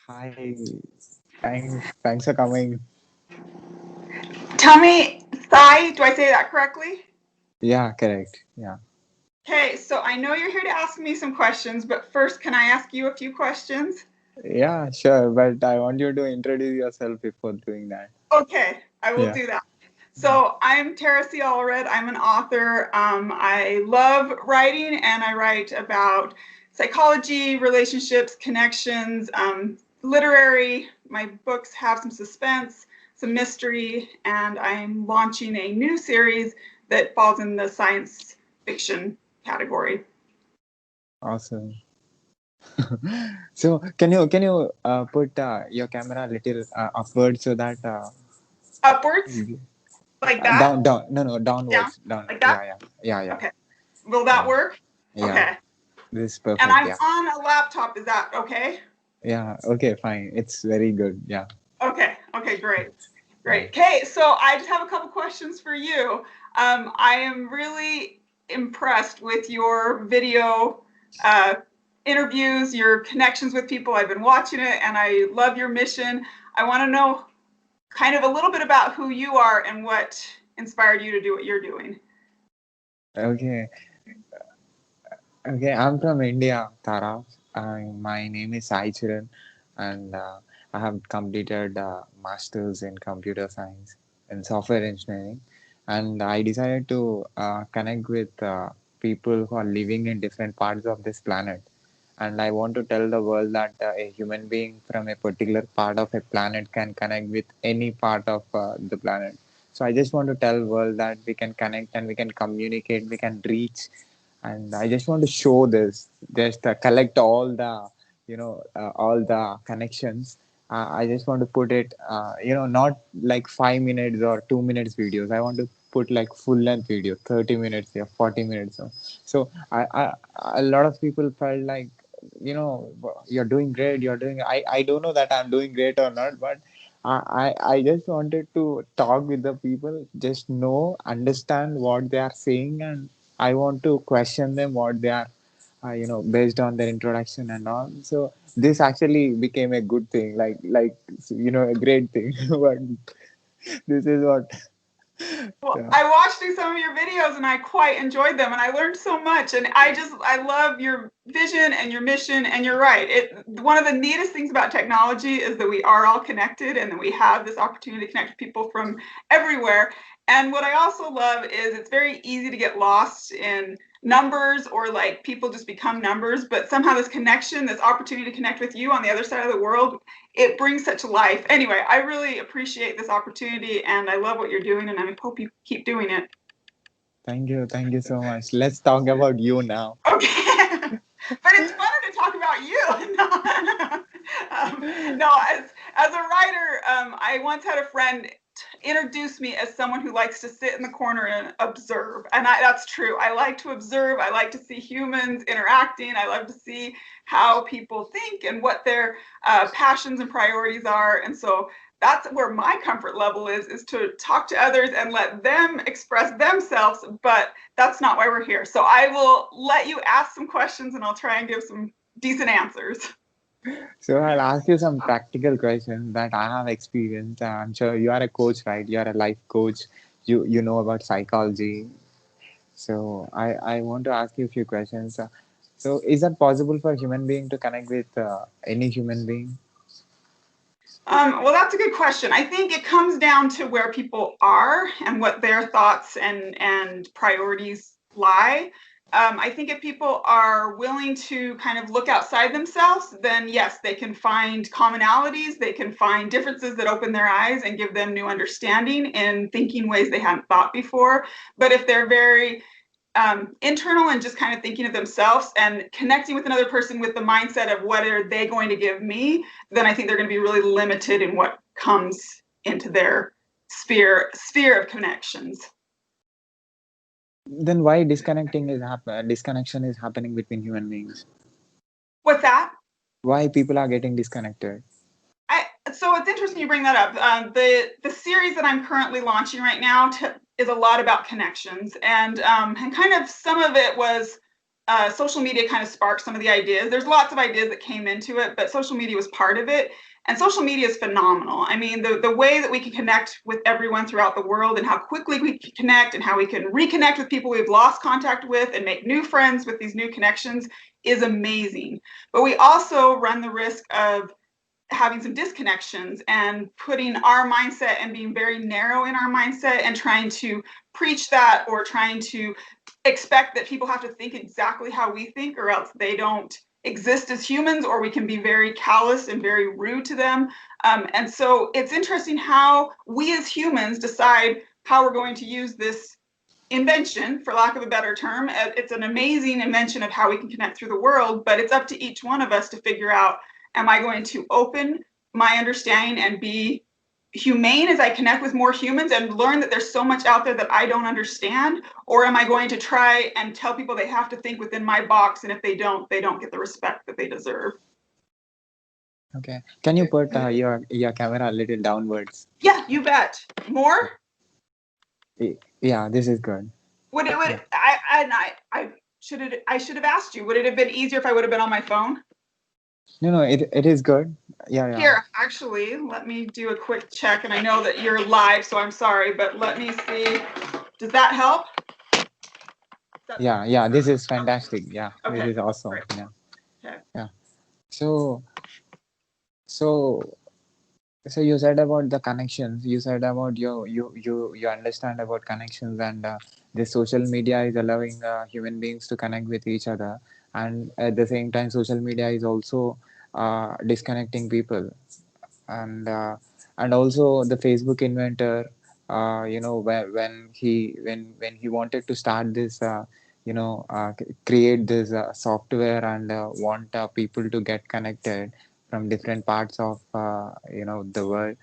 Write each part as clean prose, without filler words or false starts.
Hi, thanks for coming. Tell me, Sai, do I say that correctly? Yeah, correct. Yeah, Okay, so I know you're here to ask me some questions, but first, can I ask you a few questions? yeah, sure. But I want you to introduce yourself before doing that. Okay, I will Yeah. do that. So I'm Tara C.Allred. I'm an author. I love writing, and I write about psychology, relationships, connections, literary. My books have some suspense, some mystery, and I'm launching a new series that falls in the science fiction category. Awesome. So can you put your camera a little upward so that Upwards, like that, down no down, downwards down like yeah that. yeah Okay. Will that yeah work? yeah. Okay. This is And perfect. I'm Yeah on a laptop. Is that okay? yeah. Okay, fine. It's very good. Yeah Okay. Okay, great. yeah. Great. Okay, so I just have a couple questions for you. I am really impressed with your video uh, interviews, your connections with people. I've been watching it and I love your mission. I want to know kind of a little bit about who you are and what inspired you to do what you're doing. Okay. Okay, I'm from India, Tara. My name is Sai, and I have completed masters in computer science and software engineering. And I decided to connect with people who are living in different parts of this planet. And I want to tell the world that a human being from a particular part of a planet can connect with any part of the planet. So I just want to tell world that we can connect and we can communicate, we can reach, and I just want to show this, just collect all the all the connections. I just want to put it not like 5 minutes or 2 minutes videos. I want to put like full length video, 30 minutes, yeah, 40 minutes. So a lot of people felt like, you're doing great, you're doing, I don't know that I'm doing great or not, but I just wanted to talk with the people, just know, understand what they are saying, and I want to question them what they are, based on their introduction and all. So this actually became a good thing, a great thing. But this is what, Well, yeah. I watched through some of your videos and I quite enjoyed them and I learned so much. And I love your vision and your mission. And you're right. One of the neatest things about technology is that we are all connected and that we have this opportunity to connect with people from everywhere. And what I also love is it's very easy to get lost in numbers or like people just become numbers, but somehow this connection, this opportunity to connect with you on the other side of the world, it brings such life. Anyway, I really appreciate this opportunity and I love what you're doing and I hope you keep doing it. Thank you so much. Let's talk about you now. Okay. But it's funner to talk about you. No, as a writer, I once had a friend introduce me as someone who likes to sit in the corner and observe. And that's true. I like to observe. I like to see humans interacting. I love to see how people think and what their passions and priorities are. And so that's where my comfort level is to talk to others and let them express themselves. But that's not why we're here. So I will let you ask some questions and I'll try and give some decent answers. So I'll ask you some practical questions that I have experienced. I'm sure you are a coach, right? You are a life coach. You know about psychology. So I want to ask you a few questions. So is that possible for a human being to connect with any human being? Well, that's a good question. I think it comes down to where people are and what their thoughts and priorities lie. I think if people are willing to kind of look outside themselves, then yes, they can find commonalities, they can find differences that open their eyes and give them new understanding in thinking ways they hadn't thought before. But if they're very internal and just kind of thinking of themselves and connecting with another person with the mindset of what are they going to give me, then I think they're going to be really limited in what comes into their sphere of connections. Then why disconnection is happening between human beings? What's that? Why people are getting disconnected? So it's interesting you bring that up. The series that I'm currently launching right now is a lot about connections, and kind of some of it was social media kind of sparked some of the ideas. There's lots of ideas that came into it, but social media was part of it. And social media is phenomenal. I mean, the way that we can connect with everyone throughout the world and how quickly we can connect and how we can reconnect with people we've lost contact with and make new friends with these new connections is amazing. But we also run the risk of having some disconnections and putting our mindset and being very narrow in our mindset and trying to preach that or trying to expect that people have to think exactly how we think or else they don't exist as humans, or we can be very callous and very rude to them. And so it's interesting how we as humans decide how we're going to use this invention, for lack of a better term. It's an amazing invention of how we can connect through the world, but it's up to each one of us to figure out, am I going to open my understanding and be humane as I connect with more humans and learn that there's so much out there that I don't understand? Or am I going to try and tell people they have to think within my box, and if they don't get the respect that they deserve? Okay. Can you put your camera a little downwards? Yeah, you bet. More? Yeah, this is good. Would it would Yeah. I should have asked you, would it have been easier if I would have been on my phone? No, it is good. Yeah, yeah. Here, actually, let me do a quick check, and I know that you're live, so I'm sorry, but let me see. Does that help? Yeah, yeah, this is fantastic. Yeah, this Okay, is awesome. great. Yeah, Okay. yeah. So, so, so you said about the connections. You said about you understand about connections, and the social media is allowing human beings to connect with each other, and at the same time, social media is also disconnecting people. And also the Facebook inventor, when he wanted to start this, create this software and want people to get connected from different parts of the world.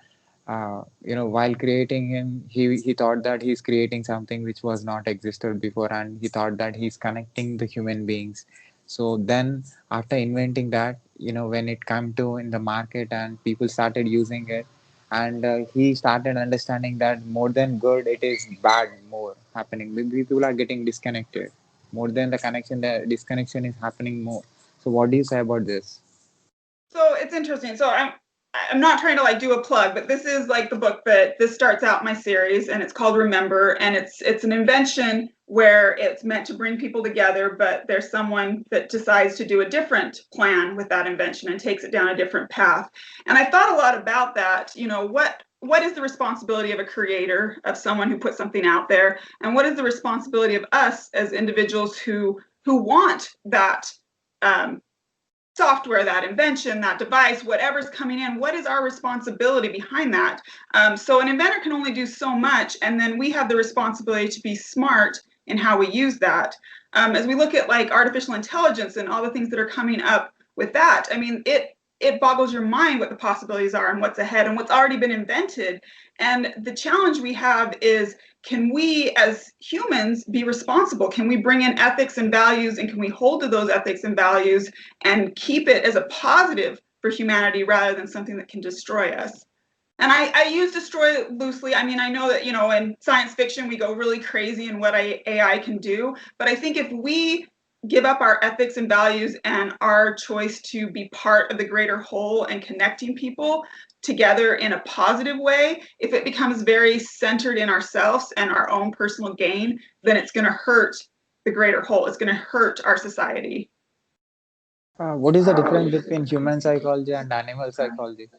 While creating him, he thought that he's creating something which was not existed before, and he thought that he's connecting the human beings. So then, after inventing that, when it came to in the market and people started using it, and he started understanding that more than good, it is bad more happening. Maybe people are getting disconnected more than the connection. The disconnection is happening more. So, what do you say about this? So it's interesting. So I'm not trying to like do a plug, but this is like the book that this starts out my series, and it's called Remember, and it's an invention where it's meant to bring people together, but there's someone that decides to do a different plan with that invention and takes it down a different path. And I thought a lot about that. What is the responsibility of a creator, of someone who puts something out there, and what is the responsibility of us as individuals who want that um, software, that invention, that device, whatever's coming in, what is our responsibility behind that? So an inventor can only do so much, and then we have the responsibility to be smart in how we use that. As we look at like artificial intelligence and all the things that are coming up with that, I mean, it boggles your mind what the possibilities are and what's ahead and what's already been invented. And the challenge we have is, can we as humans be responsible? Can we bring in ethics and values, and can we hold to those ethics and values and keep it as a positive for humanity rather than something that can destroy us? And I use destroy loosely. I mean, I know that, in science fiction, we go really crazy in what AI can do. But I think if we give up our ethics and values and our choice to be part of the greater whole and connecting people together in a positive way, if it becomes very centered in ourselves and our own personal gain, then it's going to hurt the greater whole. It's going to hurt our society. What is the difference between human psychology and animal psychology?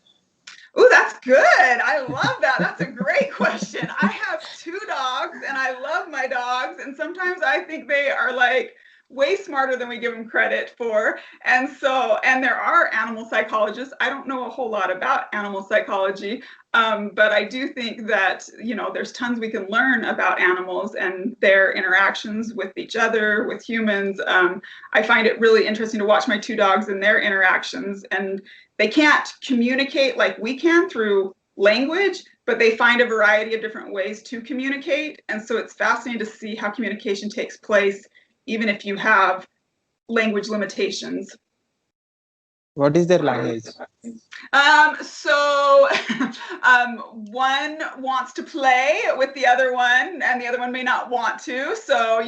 Oh, that's good. I love that. That's a great question. I have two dogs and I love my dogs. And sometimes I think they are like way smarter than we give them credit for. And there are animal psychologists. I don't know a whole lot about animal psychology, but I do think that, there's tons we can learn about animals and their interactions with each other, with humans. I find it really interesting to watch my two dogs and their interactions, and they can't communicate like we can through language, but they find a variety of different ways to communicate. And so it's fascinating to see how communication takes place, even if you have language limitations. What is their language? So one wants to play with the other one, and the other one may not want to. So,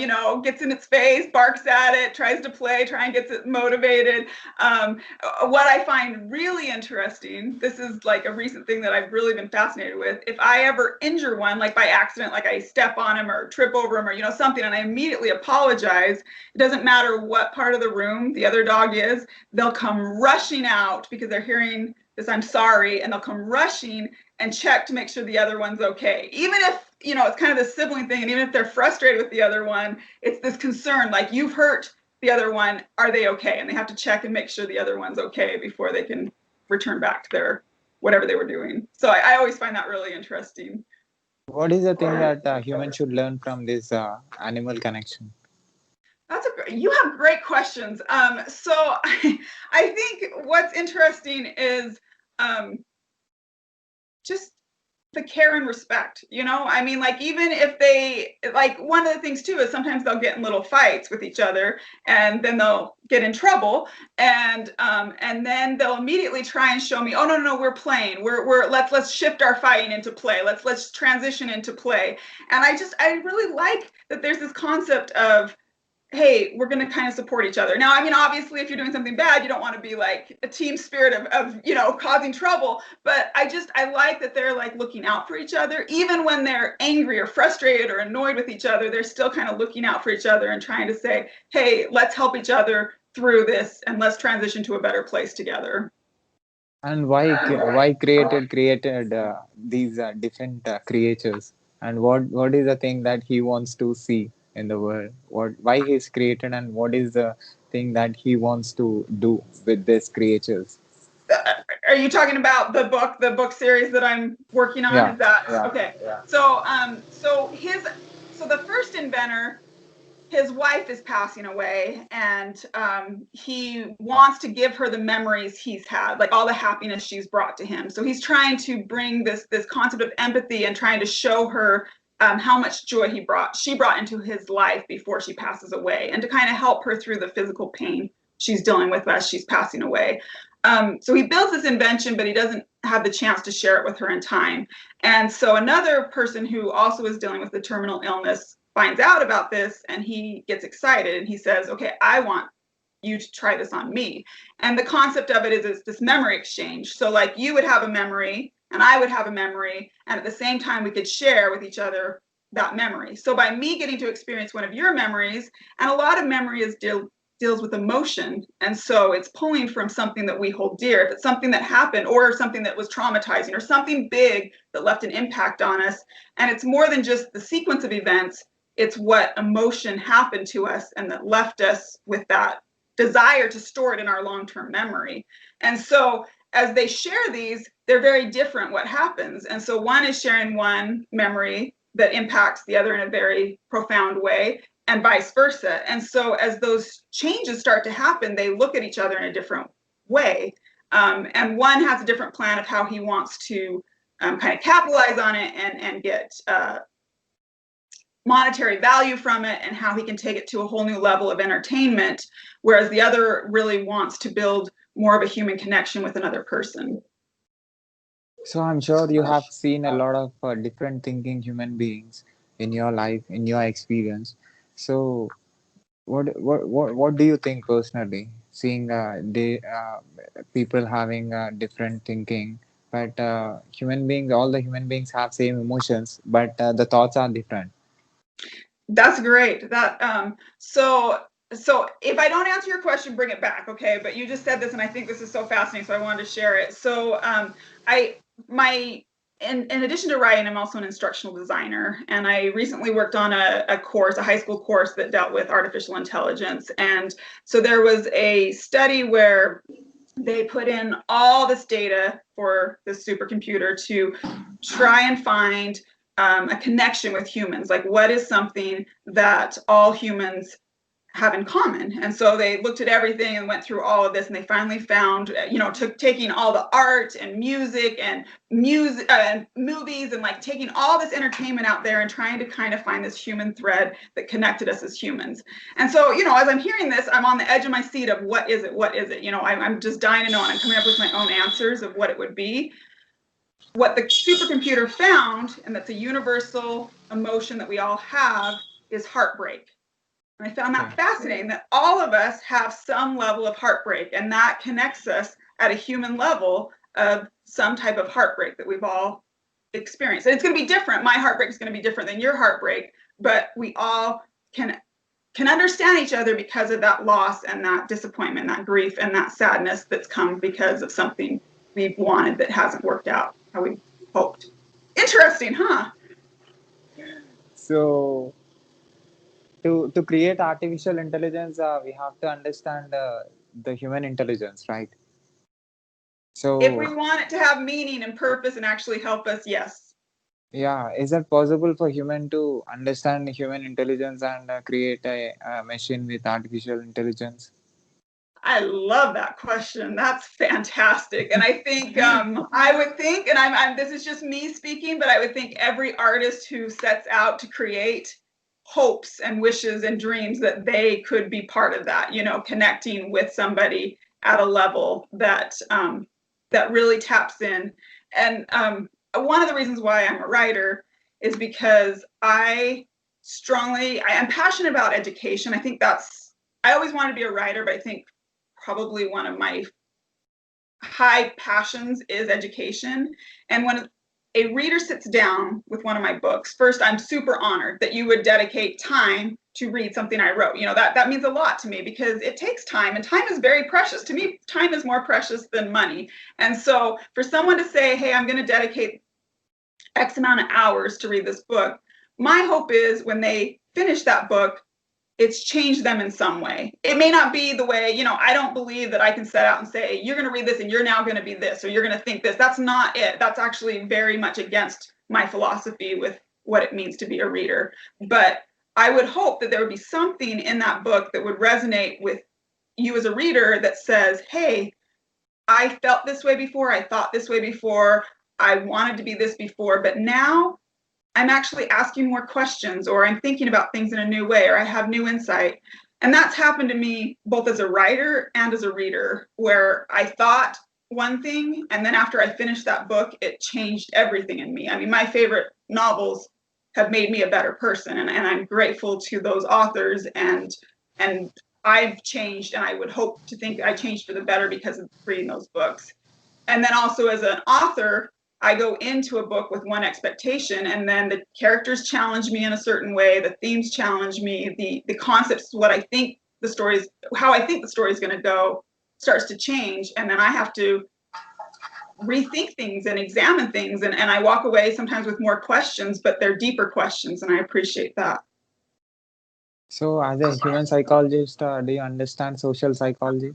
gets in its face, barks at it, tries to play, try and gets it motivated. What I find really interesting, this is like a recent thing that I've really been fascinated with. If I ever injure one, like by accident, like I step on him or trip over him or, something, and I immediately apologize, it doesn't matter what part of the room the other dog is, they'll come rushing out because they're hearing this I'm sorry, and they'll come rushing and check to make sure the other one's okay. Even if, it's kind of this sibling thing, and even if they're frustrated with the other one, it's this concern, like, you've hurt the other one, are they okay? And they have to check and make sure the other one's okay before they can return back to their whatever they were doing. So I always find that really interesting. What is the thing that humans should learn from this animal connection? You have great questions. So I think what's interesting is just the care and respect, I mean, like, even if they, like, one of the things too is sometimes they'll get in little fights with each other, and then they'll get in trouble, and then they'll immediately try and show me, oh, no, we're playing, let's shift our fighting into play, let's transition into play. And I really like that there's this concept of, hey, we're going to kind of support each other. Now, I mean, obviously, if you're doing something bad, you don't want to be like a team spirit of causing trouble. But I like that they're like looking out for each other. Even when they're angry or frustrated or annoyed with each other, they're still kind of looking out for each other and trying to say, hey, let's help each other through this and let's transition to a better place together. And why created these different creatures, and what is the thing that he wants to see in the world, what why he's created, and what is the thing that he wants to do with these creatures? Are you talking about the book series that I'm working on? Yeah, Is that yeah, okay? yeah. So the first inventor, his wife is passing away, and he wants to give her the memories he's had, like all the happiness she's brought to him. So he's trying to bring this concept of empathy and trying to show her how much joy she brought into his life before she passes away, and to kind of help her through the physical pain she's dealing with as she's passing away. So he builds this invention, but he doesn't have the chance to share it with her in time. And so another person who also is dealing with the terminal illness finds out about this, and he gets excited, and he says, okay, I want you to try this on me. And the concept of it is this memory exchange. So like, you would have a memory and I would have a memory, and at the same time we could share with each other that memory. So by me getting to experience one of your memories, and a lot of memory deals with emotion, and so it's pulling from something that we hold dear. If it's something that happened, or something that was traumatizing, or something big that left an impact on us, and it's more than just the sequence of events, it's what emotion happened to us and that left us with that desire to store it in our long-term memory. And so as they share these, they're very different what happens. And so one is sharing one memory that impacts the other in a very profound way, and vice versa. And so as those changes start to happen, they look at each other in a different way. And one has a different plan of how he wants to kind of capitalize on it and get monetary value from it, and how he can take it to a whole new level of entertainment, whereas the other really wants to build more of a human connection with another person. So I'm sure you have seen a lot of different thinking human beings in your life, in your experience. So what do you think personally, seeing people having different thinking, but all the human beings have same emotions, but the thoughts are different. That's great. So if I don't answer your question, bring it back, okay? But you just said this, and I think this is so fascinating, so I wanted to share it. So I my in addition to writing, I'm also an instructional designer, and I recently worked on a course, a high school course that dealt with artificial intelligence. And so there was a study where they put in all this data for this supercomputer to try and find a connection with humans. Like, what is something that all humans have in common. And so they looked at everything and went through all of this, and they finally found, taking all the art and music and movies and like taking all this entertainment out there and trying to kind of find this human thread that connected us as humans. And so, as I'm hearing this, I'm on the edge of my seat of what is it? What is it? I'm just dying to know, and I'm coming up with my own answers of what it would be. What the supercomputer found, and that's a universal emotion that we all have, is heartbreak. And I found that fascinating, that all of us have some level of heartbreak, and that connects us at a human level of some type of heartbreak that we've all experienced. And it's going to be different. My heartbreak is going to be different than your heartbreak, but we all can understand each other because of that loss and that disappointment, that grief and that sadness that's come because of something we've wanted that hasn't worked out how we hoped. Interesting, huh? So to create artificial intelligence, we have to understand the human intelligence, right? If we So want it to have meaning and purpose and actually help us, yes. yeah, is it possible for human to understand human intelligence and create a machine with artificial intelligence? I love that question. That's fantastic. And I think I would think, and I'm this is just me speaking, but I would think every artist who sets out to create hopes and wishes and dreams that they could be part of that, connecting with somebody at a level that that really taps in. And one of the reasons why I'm a writer is because I am passionate about education. I think I always wanted to be a writer, but I think probably one of my high passions is education. And when a reader sits down with one of my books, first, I'm super honored that you would dedicate time to read something I wrote. That means a lot to me because it takes time, and time is very precious. To me, time is more precious than money. And so for someone to say, hey, I'm going to dedicate X amount of hours to read this book, my hope is when they finish that book, it's changed them in some way. It may not be the way, I don't believe that I can set out and say, you're going to read this and you're now going to be this, or you're going to think this. That's not it. That's actually very much against my philosophy with what it means to be a reader. But I would hope that there would be something in that book that would resonate with you as a reader that says, hey, I felt this way before. I thought this way before. I wanted to be this before, but now I'm actually asking more questions, or I'm thinking about things in a new way, or I have new insight. And that's happened to me both as a writer and as a reader, where I thought one thing, and then after I finished that book, it changed everything in me. I mean, my favorite novels have made me a better person, and I'm grateful to those authors, and I've changed, and I would hope to think I changed for the better because of reading those books. And then also as an author, I go into a book with one expectation, and then the characters challenge me in a certain way, the themes challenge me, the concepts, what I think the story's, how I think the story is going to go starts to change, and then I have to rethink things and examine things, and I walk away sometimes with more questions, but they're deeper questions, and I appreciate that. So as a human psychologist, do you understand social psychology?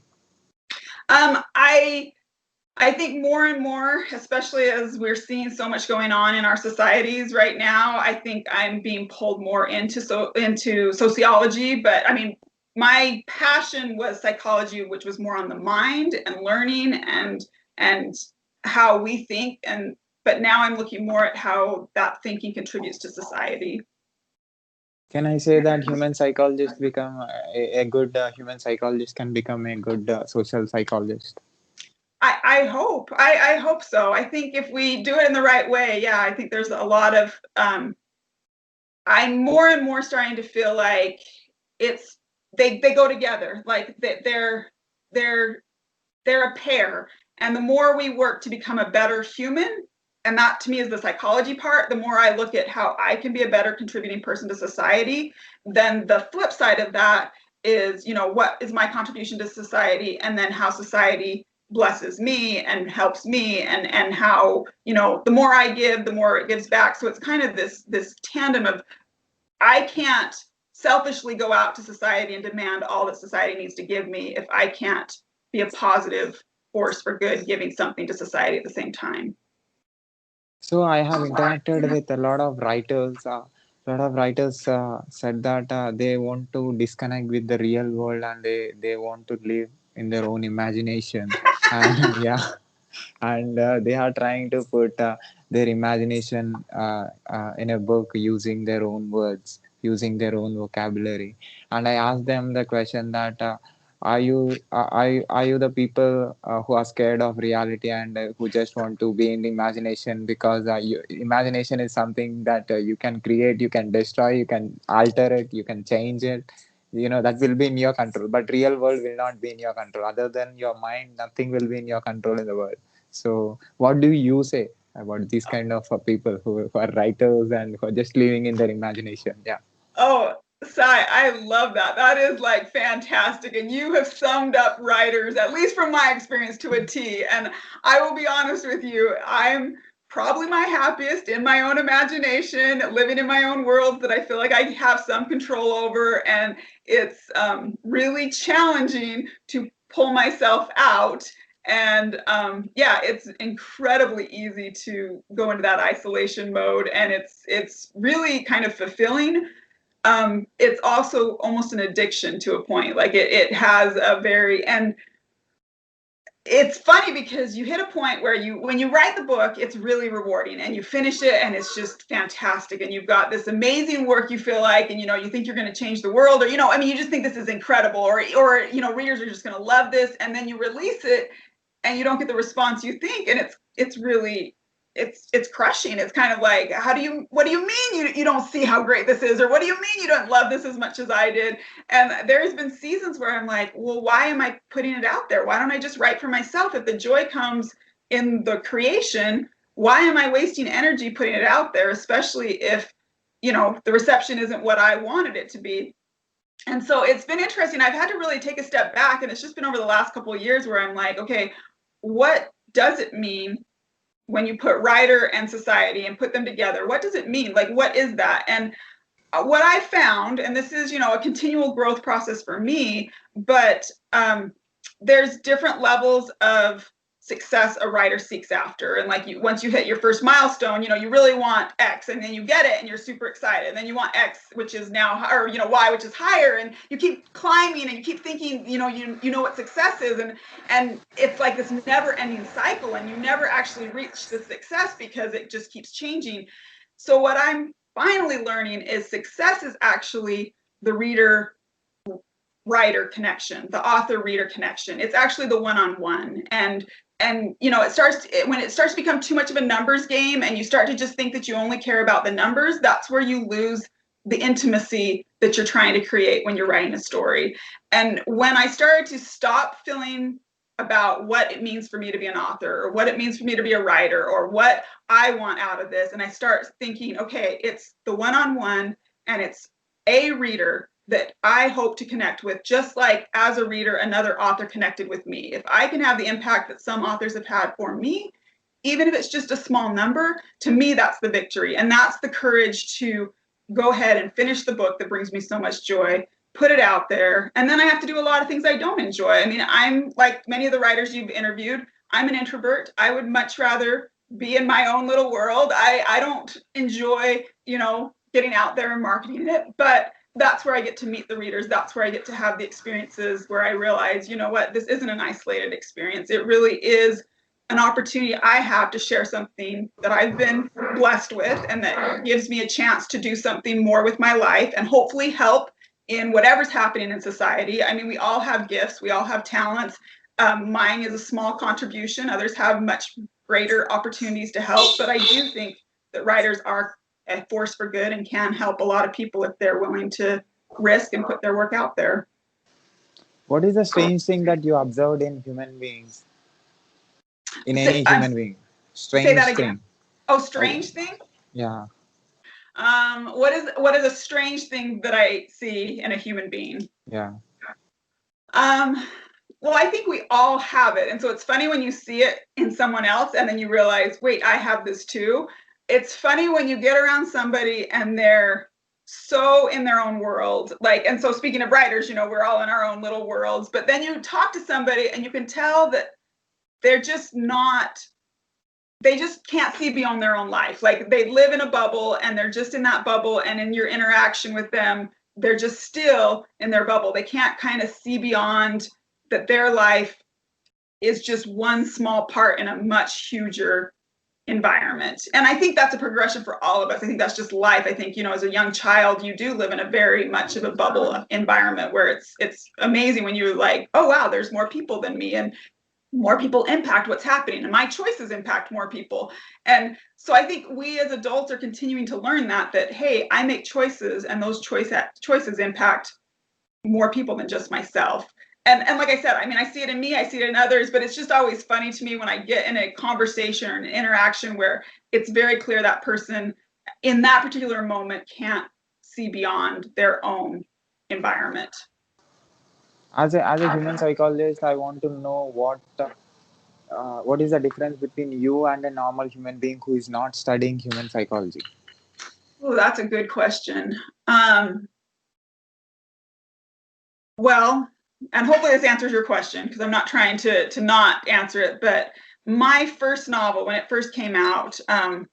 I think more and more, especially as we're seeing so much going on in our societies right now, I think I'm being pulled more into sociology. But I mean, my passion was psychology, which was more on the mind and learning and how we think. But now I'm looking more at how that thinking contributes to society. Can I say that human psychologist become a good human psychologist can become a good social psychologist? I hope. I hope so. I think if we do it in the right way, yeah, I think there's a lot of I'm more and more starting to feel like they go together. Like they're a pair. And the more we work to become a better human, and that to me is the psychology part, the more I look at how I can be a better contributing person to society, then the flip side of that is, what is my contribution to society, and then how society blesses me and helps me, and how, the more I give, the more it gives back. So it's kind of this tandem of, I can't selfishly go out to society and demand all that society needs to give me if I can't be a positive force for good, giving something to society at the same time. So I have interacted with a lot of writers. lot of writers said that they want to disconnect with the real world, and they want to live in their own imagination. And yeah, and they are trying to put their imagination in a book using their own words, using their own vocabulary. And I asked them the question that are you the people who are scared of reality, and who just want to be in imagination, because imagination is something that you can create, you can destroy, you can alter it, you can change it, that will be in your control, but real world will not be in your control. Other than your mind, nothing will be in your control in the world. So what do you say about these kind of people who are writers and who are just living in their imagination? Yeah. Oh, Sai, I love that. That is like fantastic. And you have summed up writers, at least from my experience, to a T. And I will be honest with you, I'm probably my happiest in my own imagination, living in my own world that I feel like I have some control over. And it's really challenging to pull myself out. And yeah, it's incredibly easy to go into that isolation mode, and it's really kind of fulfilling. It's also almost an addiction to a point. Like it has a very, and it's funny because you hit a point where when you write the book, it's really rewarding, and you finish it and it's just fantastic. And you've got this amazing work, you feel like, and you think you're going to change the world, or, I mean, you just think this is incredible, or, readers are just going to love this. And then you release it and you don't get the response you think. And it's really, it's crushing. It's kind of like, what do you mean you don't see how great this is? Or what do you mean you don't love this as much as I did? And there's been seasons where I'm like, well, why am I putting it out there? Why don't I just write for myself? If the joy comes in the creation, why am I wasting energy putting it out there, especially if, the reception isn't what I wanted it to be? And so it's been interesting. I've had to really take a step back, and it's just been over the last couple of years where I'm like, okay, what does it mean when you put writer and society and put them together? What does it mean? Like, what is that? And what I found, and this is, a continual growth process for me, but there's different levels of success a writer seeks after. And like once you hit your first milestone, you really want X, and then you get it and you're super excited. And then you want X, which is now, or, Y, which is higher. And you keep climbing and you keep thinking, you know what success is. And it's like this never ending cycle, and you never actually reach the success because it just keeps changing. So what I'm finally learning is success is actually the reader writer connection, the author reader connection. It's actually the one-on-one. And when it starts to become too much of a numbers game, and you start to just think that you only care about the numbers, that's where you lose the intimacy that you're trying to create when you're writing a story. And when I started to stop feeling about what it means for me to be an author, or what it means for me to be a writer, or what I want out of this, and I start thinking, okay, it's the one-on-one, and it's a reader that I hope to connect with, just like as a reader, another author connected with me. If I can have the impact that some authors have had for me, even if it's just a small number, to me, that's the victory. And that's the courage to go ahead and finish the book that brings me so much joy, put it out there. And then I have to do a lot of things I don't enjoy. I mean, I'm like many of the writers you've interviewed, I'm an introvert. I would much rather be in my own little world. I don't enjoy, getting out there and marketing it, but that's where I get to meet the readers. That's where I get to have the experiences where I realize, this isn't an isolated experience. It really is an opportunity I have to share something that I've been blessed with, and that gives me a chance to do something more with my life and hopefully help in whatever's happening in society. I mean, we all have gifts, we all have talents. Mine is a small contribution. Others have much greater opportunities to help, but I do think that writers are a force for good and can help a lot of people if they're willing to risk and put their work out there. What is the strange thing that you observed in human beings, in Say, any human being? say that Strange again. thing. Oh, Oh, strange thing. yeah. What is a strange thing that I see in a human being? Yeah. Um, well, I think we all have it, and so it's funny when you see it in someone else, and then you realize, wait, I have this too. It's funny when you get around somebody and they're so in their own world, like, and so speaking of writers, we're all in our own little worlds, but then you talk to somebody and you can tell that they're just not they just can't see beyond their own life. Like they live in a bubble and they're just in that bubble, and in your interaction with them, they're just still in their bubble. They can't kind of see beyond that their life is just one small part in a much huger environment. And I think that's a progression for all of us. I think that's just life. I think, you know, as a young child, you do live in a very much of a bubble environment where it's amazing when you're like, oh wow, there's more people than me, and more people impact what's happening, and my choices impact more people. And so I think we as adults are continuing to learn that hey, I make choices, and those choices impact more people than just myself. And like I said, I mean, I see it in me, I see it in others, but it's just always funny to me when I get in a conversation or an interaction where it's very clear that person in that particular moment can't see beyond their own environment. As a human psychologist, I want to know what is the difference between you and a normal human being who is not studying human psychology? Oh, that's a good question. Well, and hopefully this answers your question, because I'm not trying to not answer it, but my first novel, when it first came out,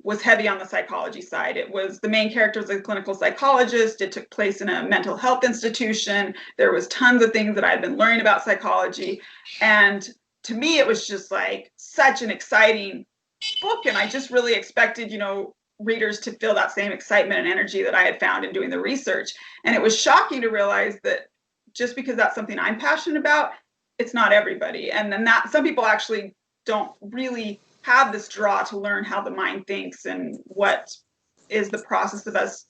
was heavy on the psychology side. It was, the main character was a clinical psychologist. It took place in a mental health institution. There was tons of things that I'd been learning about psychology. And to me, it was just like such an exciting book. And I just really expected, you know, readers to feel that same excitement and energy that I had found in doing the research. And it was shocking to realize that just because that's something I'm passionate about, it's not everybody. And then that some people actually don't really have this draw to learn how the mind thinks and what is the process of us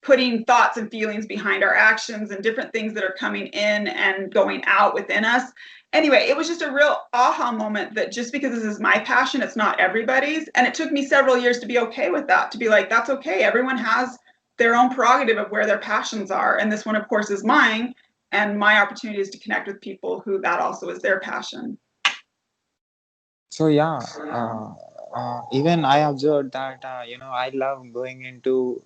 putting thoughts and feelings behind our actions and different things that are coming in and going out within us. Anyway, it was just a real aha moment that just because this is my passion, it's not everybody's. And it took me several years to be okay with that, to be like, that's okay. Everyone has their own prerogative of where their passions are. And this one, of course, is mine. And my opportunity is to connect with people who that also is their passion. So yeah, even I observed that I love going into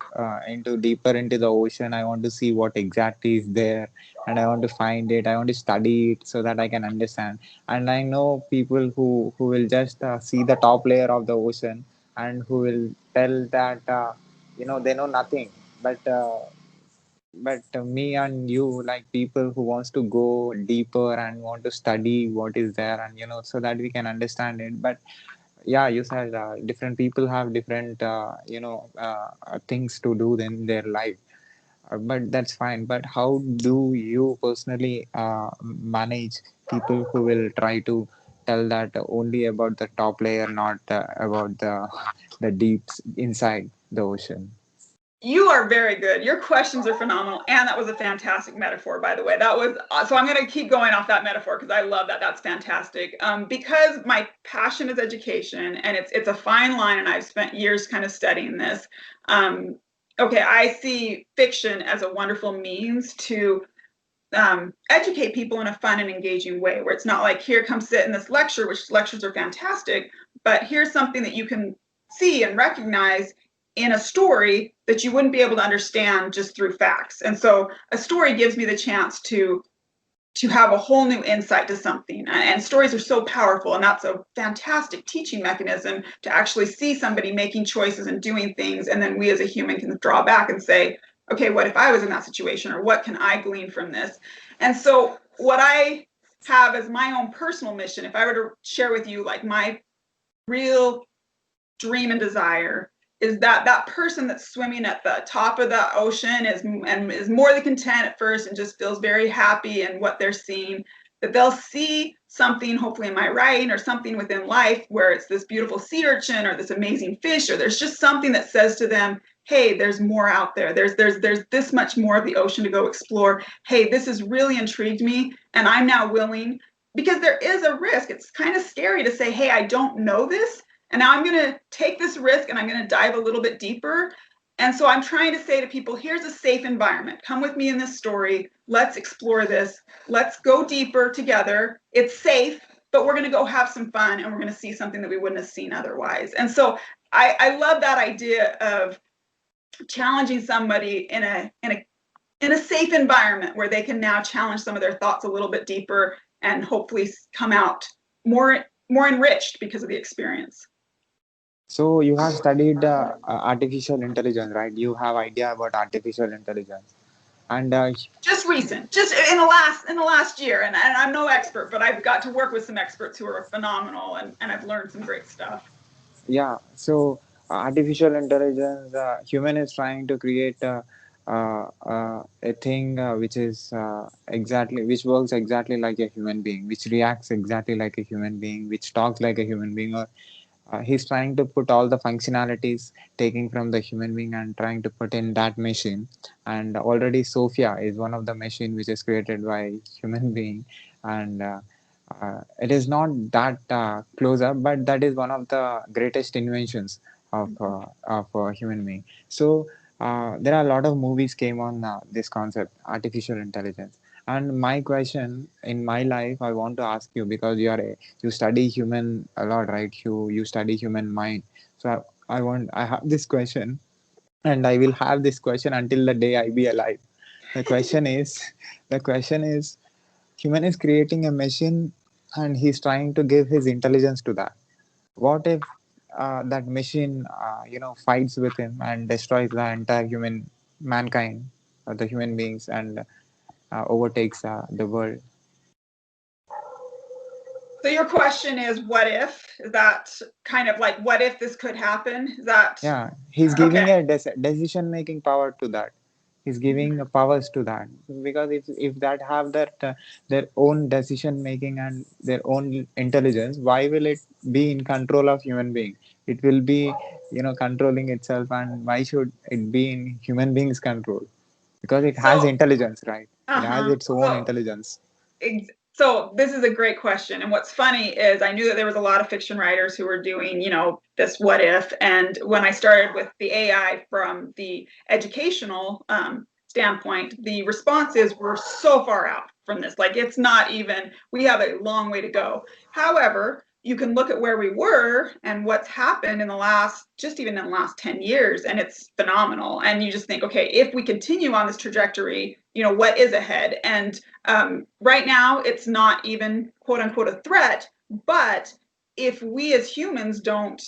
deeper into the ocean. I want to see what exactly is there, and I want to find it. I want to study it so that I can understand. And I know people who will just see the top layer of the ocean and who will tell that they know nothing, but me and you, like people who wants to go deeper and want to study what is there, and so that we can understand it. But yeah, you said different people have different things to do in their life, but that's fine. But how do you personally manage people who will try to tell that only about the top layer, not about the deep inside the ocean? You are very good. Your questions are phenomenal. And that was a fantastic metaphor, by the way. That was, so I'm going to keep going off that metaphor because I love that. That's fantastic. Because my passion is education, and it's a fine line, and I've spent years kind of studying this. Okay, I see fiction as a wonderful means to educate people in a fun and engaging way, where it's not like, here, come sit in this lecture, which lectures are fantastic, but here's something that you can see and recognize in a story that you wouldn't be able to understand just through facts. And so a story gives me the chance to have a whole new insight to something. And stories are so powerful, and that's a fantastic teaching mechanism, to actually see somebody making choices and doing things, and then we as a human can draw back and say, okay, what if I was in that situation, or what can I glean from this? And so what I have as my own personal mission, if I were to share with you like my real dream and desire, is that that person that's swimming at the top of the ocean is more than content at first and just feels very happy in what they're seeing, that they'll see something, hopefully in my writing, or something within life where it's this beautiful sea urchin or this amazing fish, or there's just something that says to them, hey, there's more out there. There's this much more of the ocean to go explore. Hey, this has really intrigued me, and I'm now willing, because there is a risk. It's kind of scary to say, hey, I don't know this, and now I'm going to take this risk and I'm going to dive a little bit deeper. And so I'm trying to say to people, here's a safe environment. Come with me in this story. Let's explore this. Let's go deeper together. It's safe, but we're going to go have some fun, and we're going to see something that we wouldn't have seen otherwise. And so I love that idea of challenging somebody in a safe environment where they can now challenge some of their thoughts a little bit deeper and hopefully come out more enriched because of the experience. So you have studied artificial intelligence, right? You have idea about artificial intelligence, and Just recent, just in the last year, and I'm no expert, but I've got to work with some experts who are phenomenal, and I've learned some great stuff. yeah. So artificial intelligence, human is trying to create a thing which is exactly which works exactly like a human being, which reacts exactly like a human being, which talks like a human being, or he's trying to put all the functionalities taking from the human being and trying to put in that machine. And already Sophia is one of the machine which is created by human being, and it is not that close up, but that is one of the greatest inventions of human being. So there are a lot of movies came on this concept, artificial intelligence. And my question in my life, I want to ask you, because you study human a lot, right? You study human mind. So I have this question, and I will have this question until the day I be alive. The question is, the question is, human is creating a machine, and he's trying to give his intelligence to that. What if that machine, fights with him and destroys the entire mankind, the human beings, and overtakes the world? So your question is, what if? Is that kind of like, what if this could happen? Is that Yeah, he's giving okay? a decision making power to that. He's giving powers to that, because if that have their own decision making and their own intelligence, why will it be in control of human being? It will be, controlling itself, and why should it be in human beings control? Because it has So, intelligence, right? It has uh-huh. its own So intelligence. so this is a great question, and what's funny is I knew that there was a lot of fiction writers who were doing, this what if, and when I started with the AI from the educational standpoint, the responses were so far out from this. Like, it's not even, we have a long way to go. However, you can look at where we were and what's happened in the last, just even in the last 10 years, and it's phenomenal. And you just think, okay, if we continue on this trajectory, what is ahead? And right now, it's not even quote unquote a threat, but if we as humans don't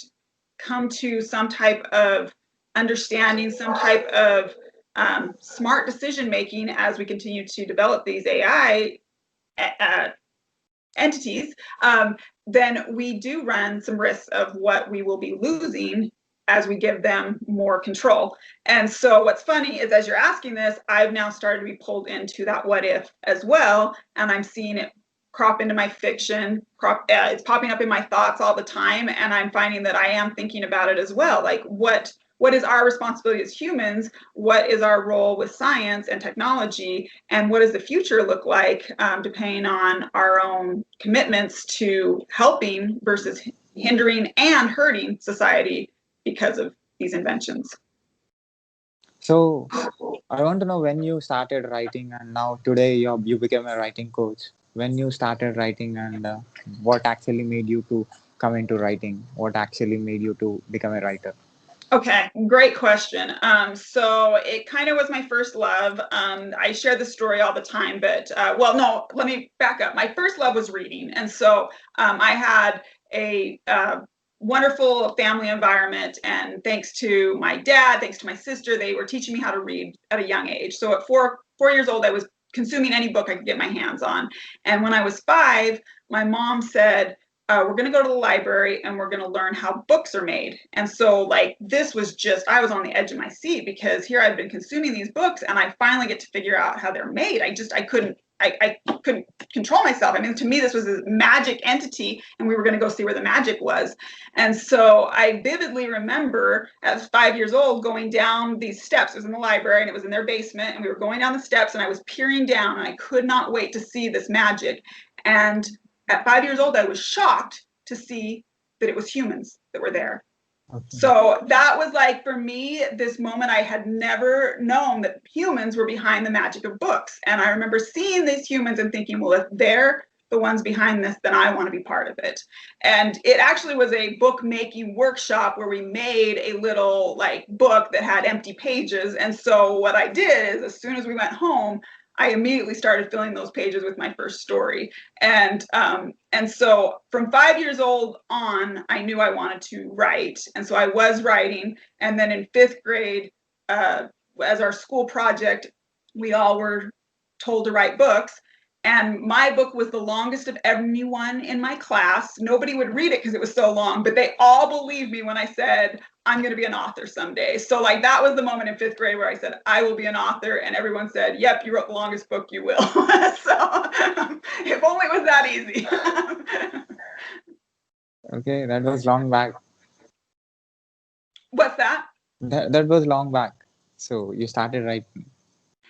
come to some type of understanding, some type of smart decision making as we continue to develop these AI entities, then we do run some risks of what we will be losing as we give them more control. And so what's funny is, as you're asking this, I've now started to be pulled into that what if as well, and I'm seeing it crop into my fiction, it's popping up in my thoughts all the time, and I'm finding that I am thinking about it as well. Like, what is our responsibility as humans? What is our role with science and technology? And what does the future look like, depending on our own commitments to helping versus hindering and hurting society because of these inventions? So I want to know, when you started writing, and now today you became a writing coach. When you started writing, and what actually made you to come into writing? What actually made you to become a writer? Okay, great question. So it kind of was my first love. I share the story all the time, but well, no, let me back up. My first love was reading, and so I had a wonderful family environment, and thanks to my dad, thanks to my sister, they were teaching me how to read at a young age. So at four years old, I was consuming any book I could get my hands on, and when I was 5, my mom said, we're going to go to the library and we're going to learn how books are made. And so, like, this was just, I was on the edge of my seat, because here I've been consuming these books and I finally get to figure out how they're made. I couldn't control myself. I mean, to me, this was a magic entity, and we were going to go see where the magic was. And so I vividly remember, at 5 years old, going down these steps. It was in the library and it was in their basement, and we were going down the steps, and I was peering down, and I could not wait to see this magic. And at 5 years old, I was shocked to see that it was humans that were there. Okay. So that was, like, for me, this moment. I had never known that humans were behind the magic of books. And I remember seeing these humans and thinking, well, if they're the ones behind this, then I want to be part of it. And it actually was a book making workshop where we made a little, like, book that had empty pages. And so what I did is, as soon as we went home, I immediately started filling those pages with my first story. And so from 5 years old on, I knew I wanted to write. And so I was writing. And then in fifth grade, as our school project, we all were told to write books. And my book was the longest of anyone in my class. Nobody would read it because it was so long, but they all believed me when I said, I'm going to be an author someday. So like that was the moment in fifth grade where I said, I will be an author. And everyone said, yep, you wrote the longest book, you will. So if only it was that easy. Okay, that was long back. What's that? That was long back. So you started writing.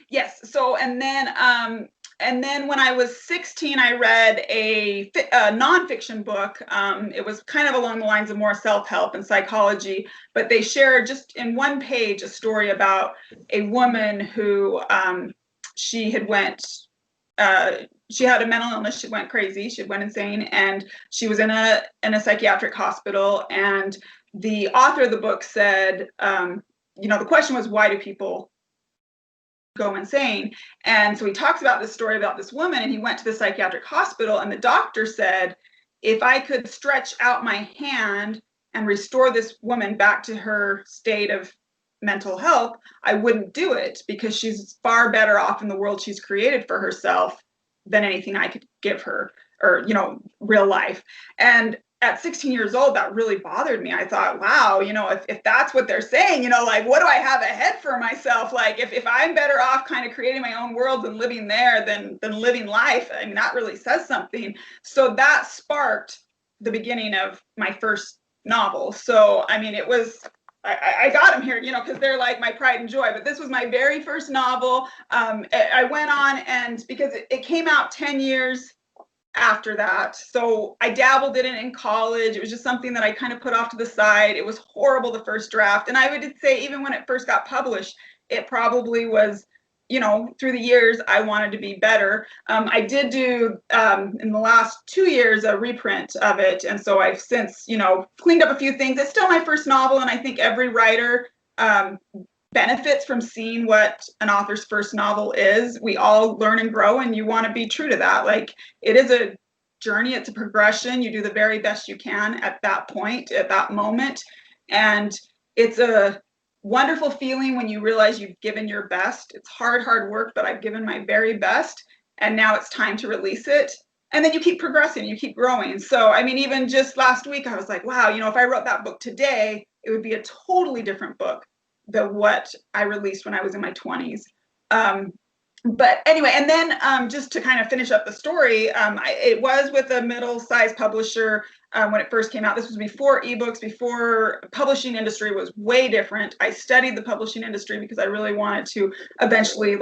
Yes. So, and then when I was 16, I read a nonfiction book. It was kind of along the lines of more self-help and psychology, but they shared just in one page a story about a woman who she had she had a mental illness. She went crazy. She went insane, and she was in a psychiatric hospital. And the author of the book said, the question was, why do people go insane? And so he talks about this story about this woman, and he went to the psychiatric hospital, and the doctor said, if I could stretch out my hand and restore this woman back to her state of mental health, I wouldn't do it, because she's far better off in the world she's created for herself than anything I could give her, or real life. And at 16 years old, that really bothered me. I thought, wow, if that's what they're saying, like, what do I have ahead for myself? Like, if I'm better off kind of creating my own world and living there than living life, I mean, that really says something. So that sparked the beginning of my first novel. So, I mean, it was, I got them here, because they're like my pride and joy. But this was my very first novel. I went on, and because it came out 10 years after that. So I dabbled in it in college. It was just something that I kind of put off to the side. It was horrible, the first draft. And I would say, even when it first got published, it probably was, through the years, I wanted to be better. I did do, in the last 2 years, a reprint of it. And so I've since, cleaned up a few things. It's still my first novel. And I think every writer benefits from seeing what an author's first novel is. We all learn and grow, and you want to be true to that. Like, it is a journey, it's a progression. You do the very best you can at that point, at that moment. And it's a wonderful feeling when you realize you've given your best. It's hard work, but I've given my very best. And now it's time to release it. And then you keep progressing, you keep growing. So, I mean, even just last week, I was like, wow, if I wrote that book today, it would be a totally different book than what I released when I was in my 20s. But anyway, and then just to kind of finish up the story, it was with a middle-sized publisher when it first came out. This was before ebooks, before publishing industry was way different. I studied the publishing industry because I really wanted to eventually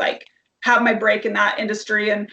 have my break in that industry, and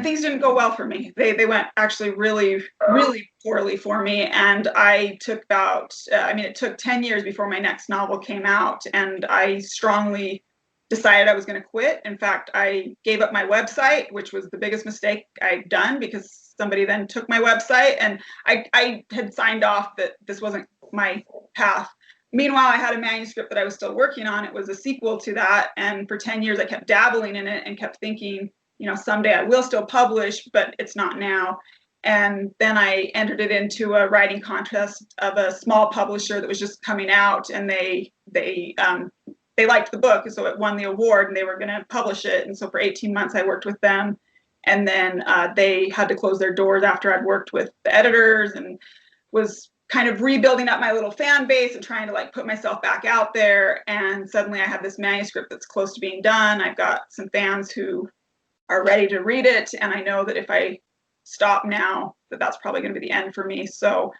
things didn't go well for me. They went actually really, really poorly for me. And I took it took 10 years before my next novel came out, and I strongly decided I was going to quit. In fact, I gave up my website, which was the biggest mistake I'd done, because somebody then took my website, and I had signed off that this wasn't my path. Meanwhile, I had a manuscript that I was still working on. It was a sequel to that. And for 10 years, I kept dabbling in it and kept thinking, someday I will still publish, but it's not now. And then I entered it into a writing contest of a small publisher that was just coming out, and they liked the book, so it won the award, and they were going to publish it. And so for 18 months, I worked with them. And then they had to close their doors after I'd worked with the editors and was kind of rebuilding up my little fan base and trying to put myself back out there. And suddenly I have this manuscript that's close to being done. I've got some fans who are ready to read it. And I know that if I stop now, that's probably going to be the end for me. So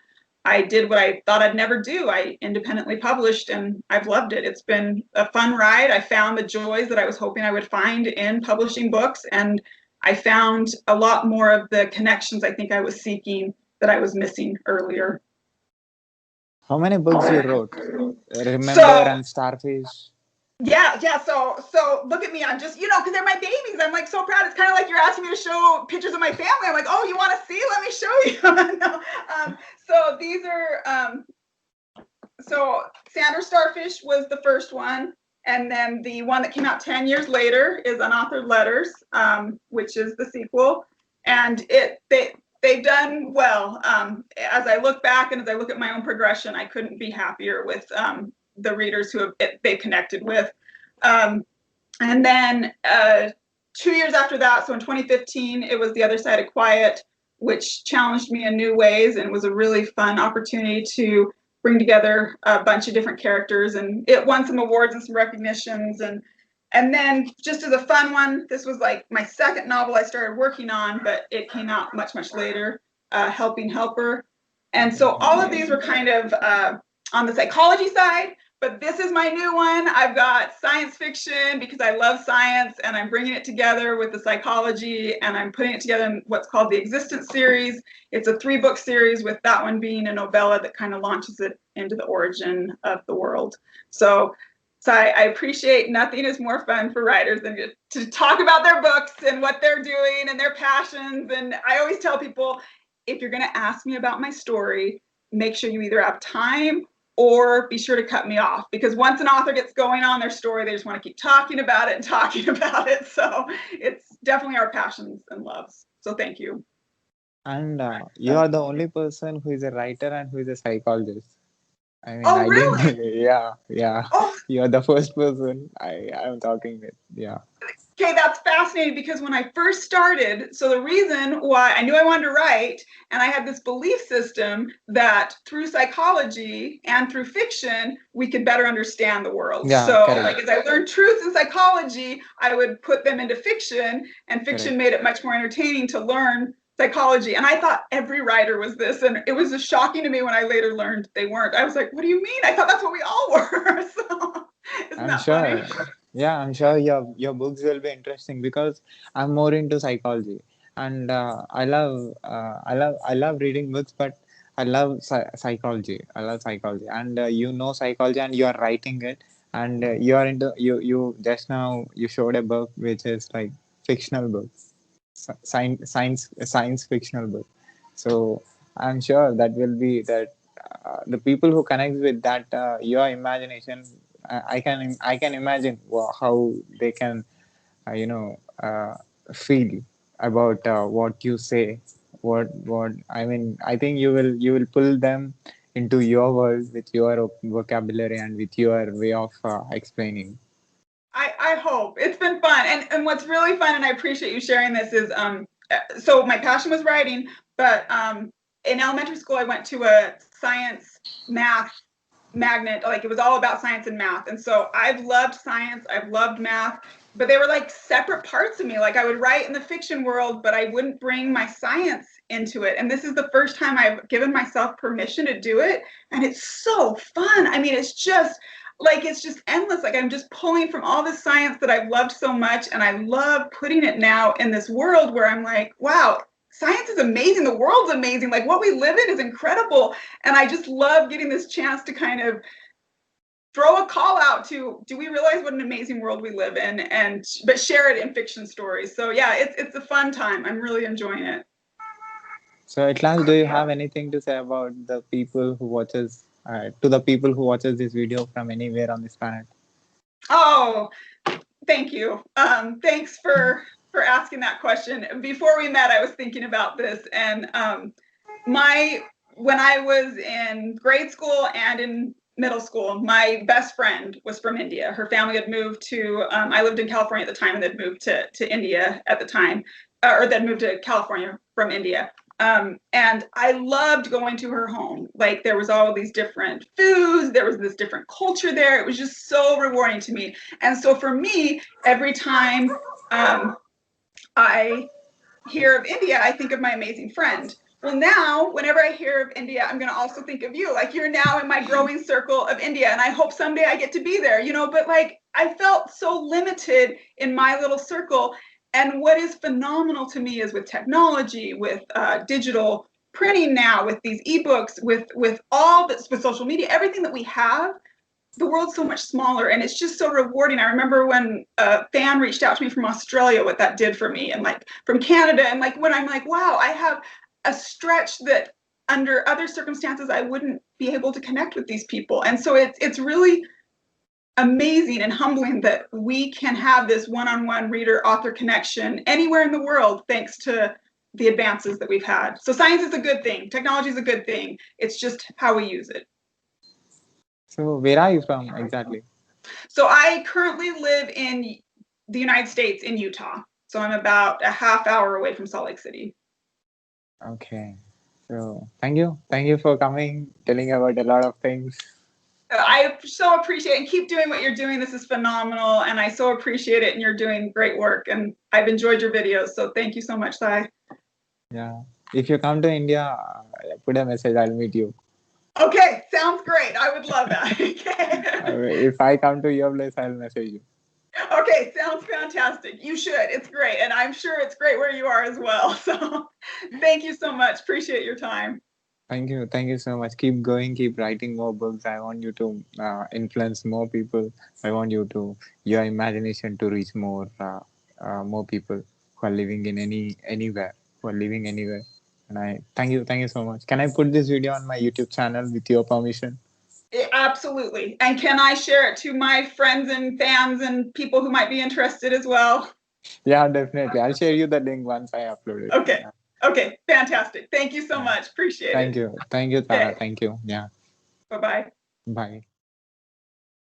I did what I thought I'd never do. I independently published, and I've loved it. It's been a fun ride. I found the joys that I was hoping I would find in publishing books, and I found a lot more of the connections I think I was seeking that I was missing earlier. How many books you wrote? Remember and Starfish? Yeah. So look at me. I'm just, because they're my babies. I'm so proud. It's kind of like you're asking me to show pictures of my family. I'm like, oh, you want to see? Let me show you. No. So these are, so Sandra Starfish was the first one. And then the one that came out 10 years later is Unauthored Letters, which is the sequel. And they've done well. As I look back and as I look at my own progression, I couldn't be happier with the readers who they connected with. And then 2 years after that, so in 2015, it was The Other Side of Quiet, which challenged me in new ways and was a really fun opportunity to bring together a bunch of different characters, and it won some awards and some recognitions. And then just as a fun one, this was like my second novel I started working on, but it came out much later, Helping Helper. And so all of these were kind of on the psychology side, but this is my new one. I've got science fiction because I love science, and I'm bringing it together with the psychology, and I'm putting it together in what's called the Existence series. It's a 3-book series, with that one being a novella that kind of launches it into the origin of the world. So I appreciate nothing is more fun for writers than to talk about their books and what they're doing and their passions. And I always tell people, if you're going to ask me about my story, make sure you either have time or be sure to cut me off, because once an author gets going on their story, they just want to keep talking about it and talking about it. So it's definitely our passions and loves. So thank you. And you are the only person who is a writer and who is a psychologist. I mean, Oh, I didn't. really? Yeah. Oh, You are the first person I'm talking with. Yeah. okay, that's fascinating, because when I first started, so the reason why I knew I wanted to write, and I had this belief system that through psychology and through fiction, we could better understand the world. Yeah. So, like, Correct. as I learned truth in psychology, I would put them into fiction, and fiction Correct. made it much more entertaining to learn psychology. And I thought every writer was this, and it was just shocking to me when I later learned they weren't. I was like, what do you mean? I thought that's what we all were. So, isn't I'm that funny? sure. Yeah, I'm sure your books will be interesting because I'm more into psychology, and I love reading books, but I love psychology. I love psychology, and you know psychology, and you are writing it, and you are into you just now you showed a book which is like fictional book, science fictional book. So I'm sure that will be that the people who connect with that your imagination, I can imagine how they can you know feel about what you say. What I mean, I think you will pull them into your world with your vocabulary and with your way of explaining. I hope it's been fun. And what's really fun, and I appreciate you sharing this, is so my passion was writing, but in elementary school I went to a science math magnet. Like, it was all about science and math, and so I've loved science, I've loved math, but they were like separate parts of me. Like, I would write in the fiction world, but I wouldn't bring my science into it. And this is the first time I've given myself permission to do it, and it's so fun. I mean, it's just endless. Like, I'm just pulling from all this science that I've loved so much, and I love putting it now in this world where I'm like, wow, science is amazing, the world's amazing, like what we live in is incredible. And I just love getting this chance to kind of throw a call out to, do we realize what an amazing world we live in, and but share it in fiction stories. So yeah, it's a fun time. I'm really enjoying it. So at last, do you have anything to say about the people who watches to the people who watches this video from anywhere on this planet? Oh, thank you. Thanks for asking that question. Before we met, I was thinking about this, and my when I was in grade school and in middle school, my best friend was from India. Her family had moved to. I lived in California at the time, and they'd moved to India at the time, or they'd moved to California from India. And I loved going to her home. Like, there was all these different foods, there was this different culture there. It was just so rewarding to me. And so for me, every time I hear of India, I think of my amazing friend. Well, now, whenever I hear of India, I'm going to also think of you. Like, you're now in my growing circle of India, and I hope someday I get to be there, But like, I felt so limited in my little circle. And what is phenomenal to me is with technology, with digital printing now, with these ebooks, with all this, with social media, everything that we have, the world's so much smaller, and it's just so rewarding. I remember when a fan reached out to me from Australia, what that did for me, and like from Canada, and like when I'm like, wow, I have a stretch that under other circumstances I wouldn't be able to connect with these people. And so it's really amazing and humbling that we can have this one-on-one reader-author connection anywhere in the world thanks to the advances that we've had. So science is a good thing. Technology is a good thing. It's just how we use it. So where are you from exactly? So I currently live in the United States in Utah. So I'm about a half hour away from Salt Lake City. Okay. So thank you for coming, telling about a lot of things. I so appreciate it, and keep doing what you're doing. This is phenomenal, and I so appreciate it, and you're doing great work, and I've enjoyed your videos. So thank you so much, Sai. Yeah. If you come to India, put a message. I'll meet you. Okay, sounds great. I would love that. If I come to your place, I'll message you. Okay, sounds fantastic. You should. It's great, and I'm sure it's great where you are as well. So thank you so much. Appreciate your time. Thank you so much. Keep going, keep writing more books. I want you to influence more people. I want you to your imagination to reach more people who are living in anywhere, who are living anywhere. And I thank you so much. Can I put this video on my YouTube channel with your permission? Absolutely. And can I share it to my friends and fans and people who might be interested as well? Yeah, definitely. I'll share you the link once I upload it. Okay. Yeah, Okay. Fantastic. Thank you so yeah. much. Appreciate it. Thank you, Tara. Okay. Thank you. Yeah. Bye bye. Bye.